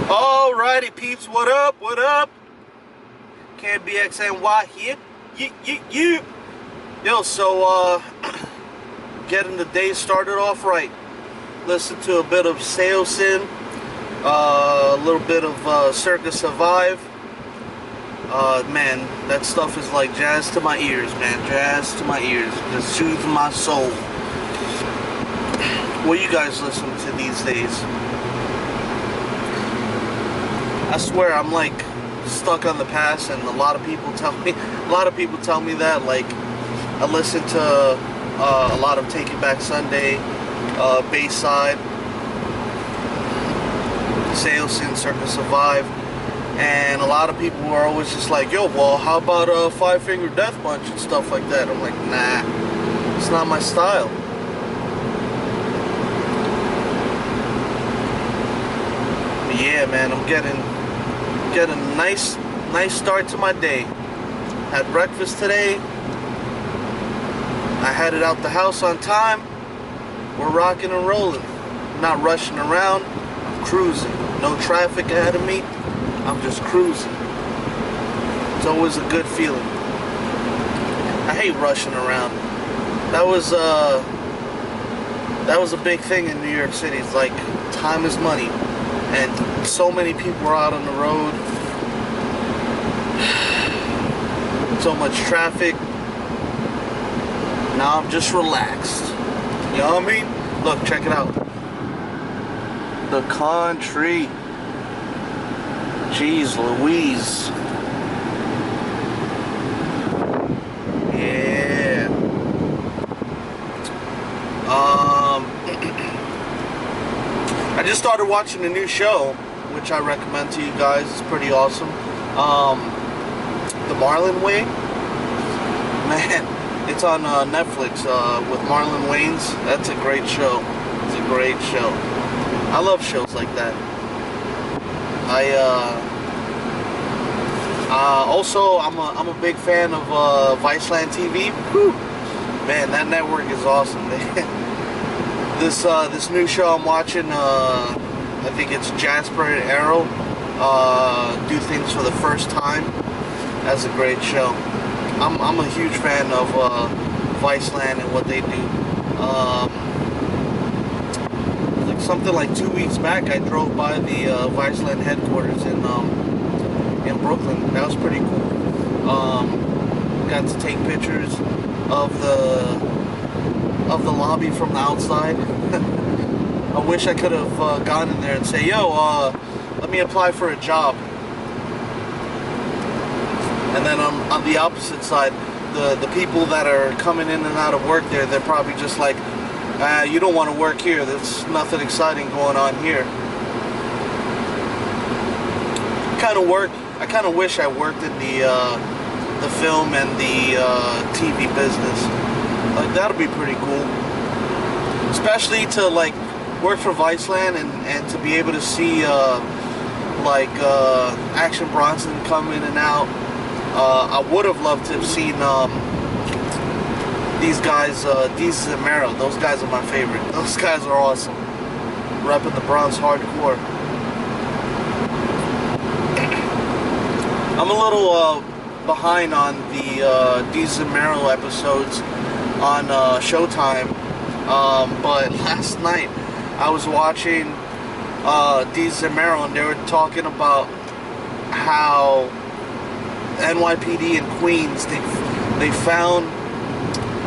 Alrighty, peeps, what up? What up? KBXNY here. Yo, so getting the day started off right. Listen to a bit of Seosin, a little bit of Circa Survive. Man, that stuff is like jazz to my ears, man. Jazz to my ears. Just soothes my soul. What you guys listen to these days? I swear I'm like stuck on the past, and a lot of people tell me that. Like, I listen to a lot of Take It Back Sunday, Bayside, Seosin, Circa Survive, and a lot of people are always just like, yo, well, how about Five Finger Death Punch and stuff like that? I'm like, nah, it's not my style. But yeah, man, I'm getting a nice start to my day. Had breakfast today. I headed out the house on time. We're rocking and rolling. Not rushing around. I'm cruising. No traffic ahead of me. I'm just cruising. It's always a good feeling. I hate rushing around. That was a big thing in New York City. It's like time is money. And so many people are out on the road. So much traffic. Now I'm just relaxed. You know what I mean? Look, check it out. The country. Jeez Louise. Yeah. I just started watching a new show, which I recommend to you guys. It's pretty awesome. The Marlon Way. Man, it's on Netflix with Marlon Wayans. That's a great show. It's a great show. I love shows like that. Also, I'm a big fan of Viceland TV. Whew. Man, that network is awesome. This new show I'm watching, I think it's Jasper and Errol do things for the first time. That's a great show. I'm a huge fan of Viceland and what they do. Like something like 2 weeks back, I drove by the Viceland headquarters in Brooklyn. That was pretty cool. Got to take pictures of the lobby from the outside. I wish I could have gone in there and say, yo, let me apply for a job. And then on the opposite side, the people that are coming in and out of work there, they're probably just like, you don't want to work here. There's nothing exciting going on here. I kind of wish I worked in the film and the TV business. Like, that'd be pretty cool. Especially to like work for Viceland and to be able to see like Action Bronson come in and out. I would have loved to have seen these guys, Deez and Mero. Those guys are my favorite. Those guys are awesome. Repping the Bronx hardcore. I'm a little behind on the Deez and Mero episodes on Showtime, but last night I was watching Deez and Mero, and they were talking about how NYPD in Queens, they found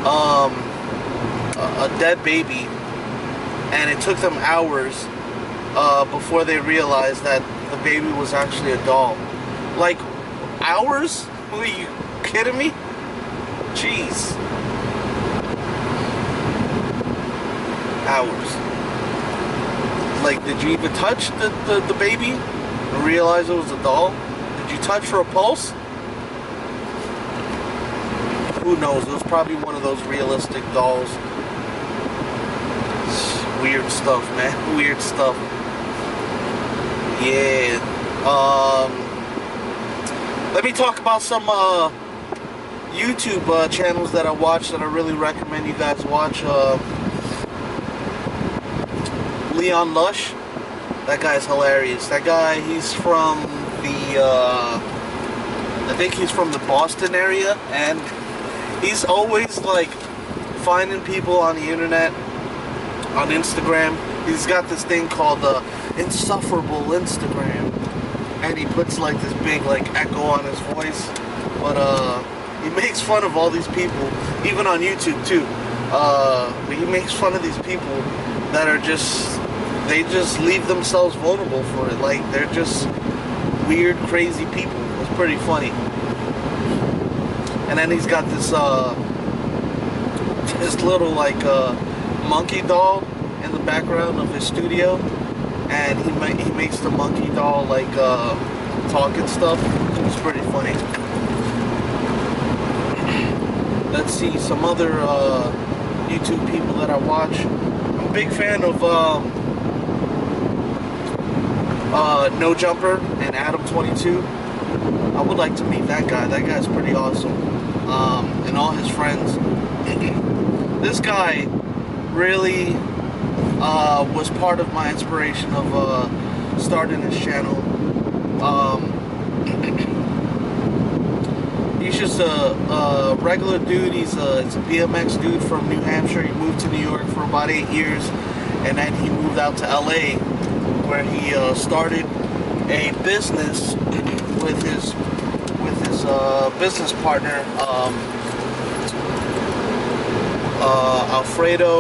a dead baby, and it took them hours before they realized that the baby was actually a doll. Like, hours? Are you kidding me? Jeez. Hours. Like, did you even touch the baby and realize it was a doll? Did you touch for a pulse? Who knows? It was probably one of those realistic dolls. Weird stuff, man. Weird stuff. Yeah. Let me talk about some YouTube channels that I watch that I really recommend you guys watch. Leon Lush. That guy's hilarious. That guy, he's from the, I think he's from the Boston area, and he's always like finding people on the internet, on Instagram. He's got this thing called insufferable Instagram, and he puts like this big like echo on his voice, but he makes fun of all these people, even on YouTube too. But he makes fun of these people that are they just leave themselves vulnerable for it. Like, they're just weird, crazy people. It's pretty funny. And then he's got this this little like monkey doll in the background of his studio, and he makes the monkey doll like talk and stuff. It's pretty funny. Let's see some other YouTube people that I watch. I'm a big fan of No Jumper and Adam22. I would like to meet that guy. That guy's pretty awesome. And all his friends. This guy really was part of my inspiration of starting this channel. He's just a regular dude. He's a BMX dude from New Hampshire. He moved to New York for about 8 years, and then he moved out to LA, where he started a business with his business partner, Alfredo.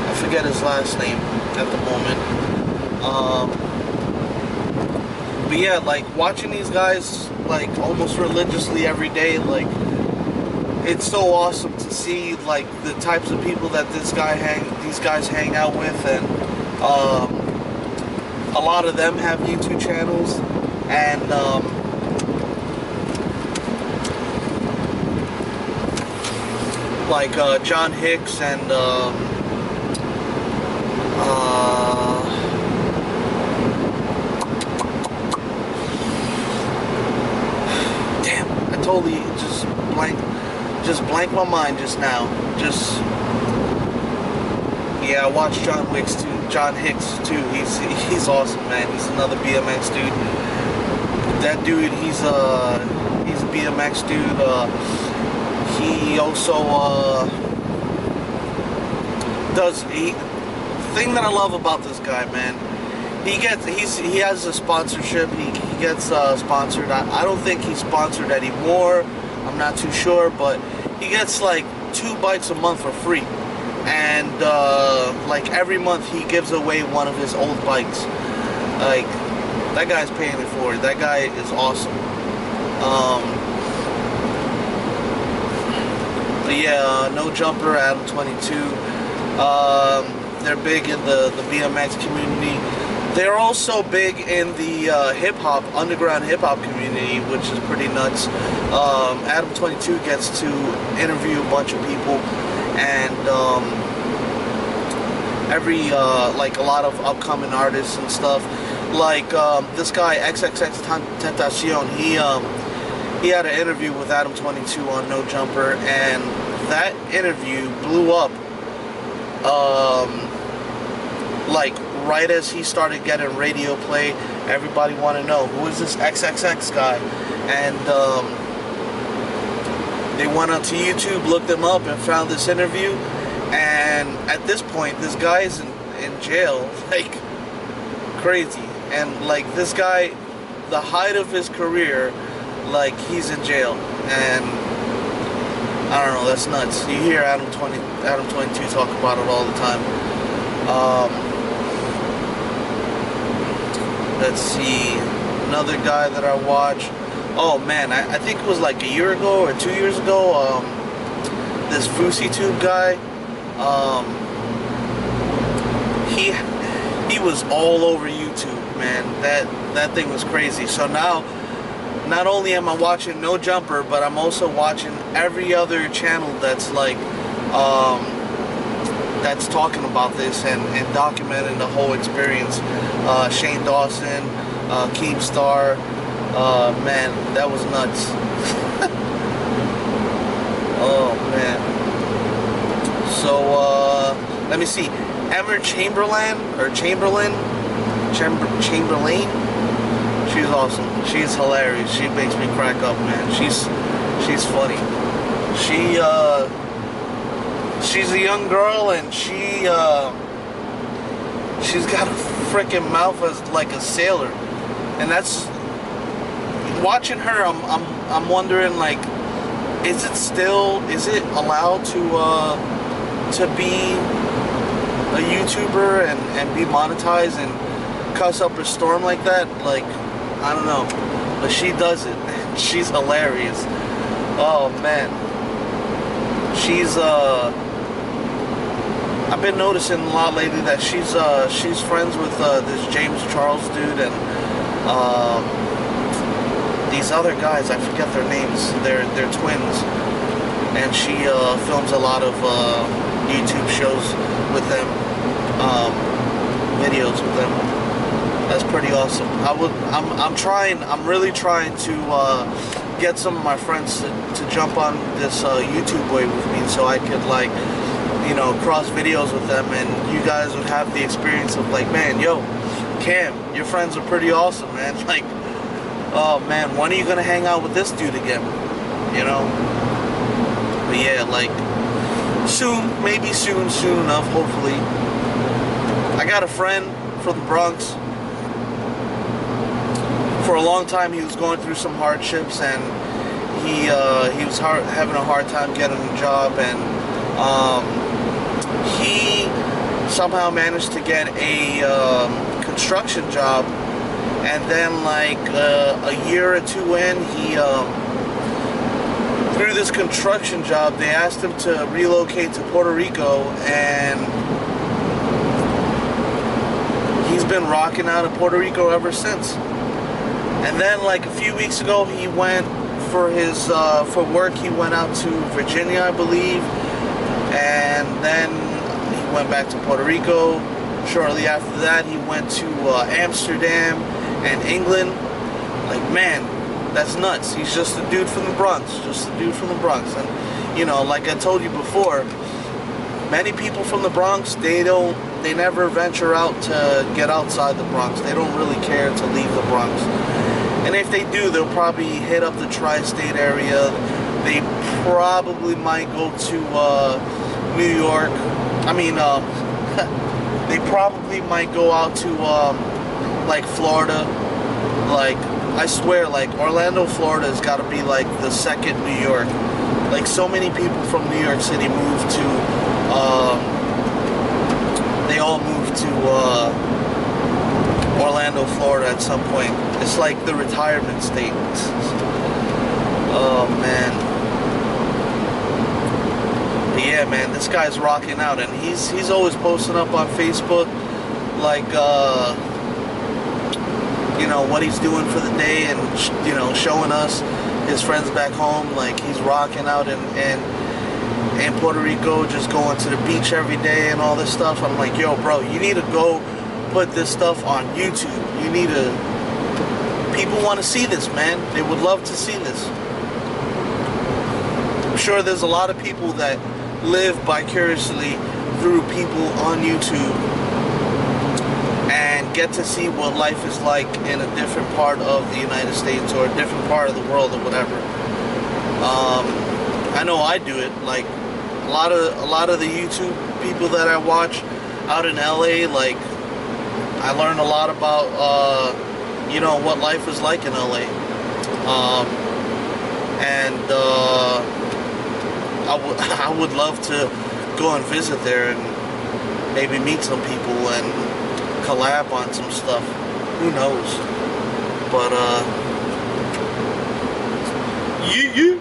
I forget his last name at the moment. But yeah, like watching these guys like almost religiously every day, like it's so awesome to see like the types of people that these guys hang out with, and a lot of them have YouTube channels, and like John Hicks and totally just blank my mind just now. Yeah, I watched John Hicks too. He's awesome, man. He's another BMX dude. That dude, he's a BMX dude. He also the thing that I love about this guy, man, he has a sponsorship. He gets sponsored. I don't think he's sponsored anymore. I'm not too sure, but he gets like 2 bikes a month for free, and like every month he gives away one of his old bikes. Like, that guy's paying it forward. That guy is awesome. But yeah, No Jumper, Adam22. They're big in the BMX community. They're also big in the underground hip-hop community, which is pretty nuts. Adam22 gets to interview a bunch of people, and like a lot of upcoming artists and stuff. Like this guy, XXXTentacion, he had an interview with Adam22 on No Jumper, and that interview blew up. Like right as he started getting radio play, everybody wanted to know, who is this XXX guy? And they went onto YouTube, looked him up, and found this interview. And at this point, this guy is in jail, like crazy. And like this guy, the height of his career, like he's in jail. And I don't know, that's nuts. You hear Adam22 talk about it all the time. Let's see, another guy that I watch. Oh man, I think it was like a year ago or 2 years ago. This FouseyTube guy. He was all over YouTube, man. That thing was crazy. So now, not only am I watching No Jumper, but I'm also watching every other channel that's like that's talking about this and documenting the whole experience. Shane Dawson, Keemstar, man, that was nuts. Oh man. So let me see. Emma Chamberlain. She's awesome. She's hilarious. She makes me crack up, man. She's funny. She's a young girl, and she's got a freaking mouth as like a sailor, and that's watching her. I'm wondering, like, is it allowed to be a YouTuber and be monetized and cuss up a storm like that? Like, I don't know, but she does it. She's hilarious. Oh man, I've been noticing a lot lately that she's friends with this James Charles dude and these other guys. I forget their names. They're twins, and she films a lot of YouTube shows with them, videos with them. That's pretty awesome. I'm really trying to get some of my friends to jump on this YouTube wave with me, so I could, like, you know, cross videos with them, and you guys would have the experience of, like, man, yo, Cam, your friends are pretty awesome, man. Like, oh man, when are you gonna hang out with this dude again? You know? But yeah, like, soon, maybe soon enough, hopefully. I got a friend from the Bronx. For a long time, he was going through some hardships, and he was having a hard time getting a job, and he somehow managed to get a construction job, and then, like, a year or two in, he through this construction job, they asked him to relocate to Puerto Rico, and he's been rocking out of Puerto Rico ever since. And then, like, a few weeks ago, he went for his for work. He went out to Virginia, I believe, and then he went back to Puerto Rico. Shortly after that, he went to Amsterdam and England. Like, man, that's nuts. He's just a dude from the Bronx, And, you know, like I told you before, many people from the Bronx, they never venture out to get outside the Bronx. They don't really care to leave the Bronx. And if they do, they'll probably hit up the tri-state area. They probably might go to New York. I mean, they probably might go out to like Florida. Like, I swear, like, Orlando, Florida has got to be like the second New York. Like, so many people from New York City moved to they all moved to Orlando, Florida at some point. It's like the retirement state. Oh man. But yeah, man, this guy's rocking out, and he's always posting up on Facebook, like, you know, what he's doing for the day, and you know, showing us his friends back home. Like, he's rocking out in Puerto Rico, just going to the beach every day and all this stuff. I'm like, yo, bro, you need to go put this stuff on YouTube. You need to, people want to see this, man. They would love to see this. I'm sure there's a lot of people that live vicariously through people on YouTube and get to see what life is like in a different part of the United States or a different part of the world or whatever. I know I do it. Like, a lot of the YouTube people that I watch out in LA, like, I learn a lot about you know, what life is like in LA. I would love to go and visit there and maybe meet some people and collab on some stuff. Who knows? But yeah.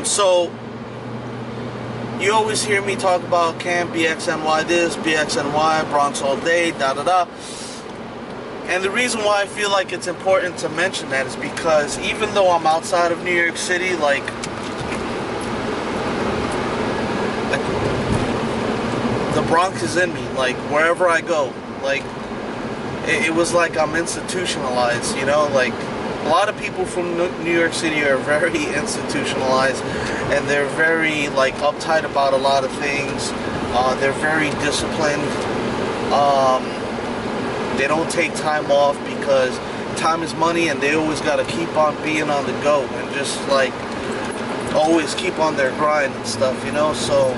So you always hear me talk about Cam, BXNY this, BXNY, Bronx all day, da-da-da. And the reason why I feel like it's important to mention that is because even though I'm outside of New York City, like the Bronx is in me. Like, wherever I go, like, it was like I'm institutionalized, you know? Like, A lot of people from New York City are very institutionalized, and they're very like uptight about a lot of things. They're very disciplined. They don't take time off because time is money, and they always got to keep on being on the go and just like always keep on their grind and stuff, you know. So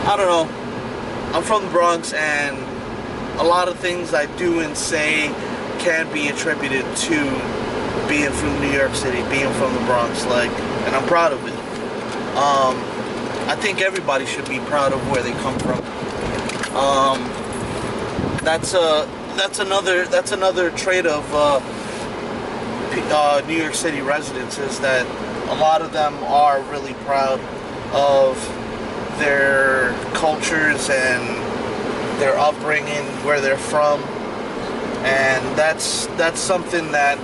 I don't know. I'm from the Bronx, and a lot of things I do and say can be attributed to being from New York City, being from the Bronx, like, and I'm proud of it. I think everybody should be proud of where they come from. That's another trait of New York City residents, is that a lot of them are really proud of their cultures and their upbringing, where they're from, and that's something that,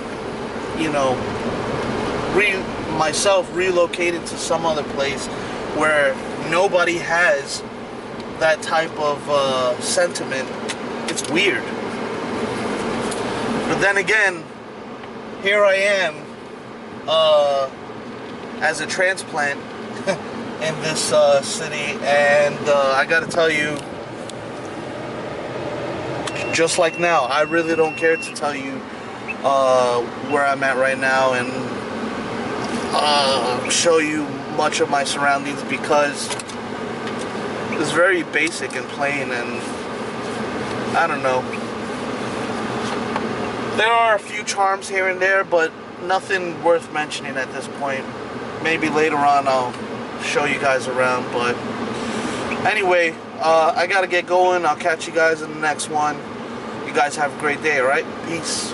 you know, myself relocated to some other place where nobody has that type of sentiment. It's weird. But then again, here I am as a transplant in this city, and I gotta tell you, just like now, I really don't care to tell you where I'm at right now and show you much of my surroundings, because it's very basic and plain, and I don't know. There are a few charms here and there, but nothing worth mentioning at this point. Maybe later on I'll show you guys around, but anyway, I gotta get going. I'll catch you guys in the next one. You guys have a great day, alright? Peace.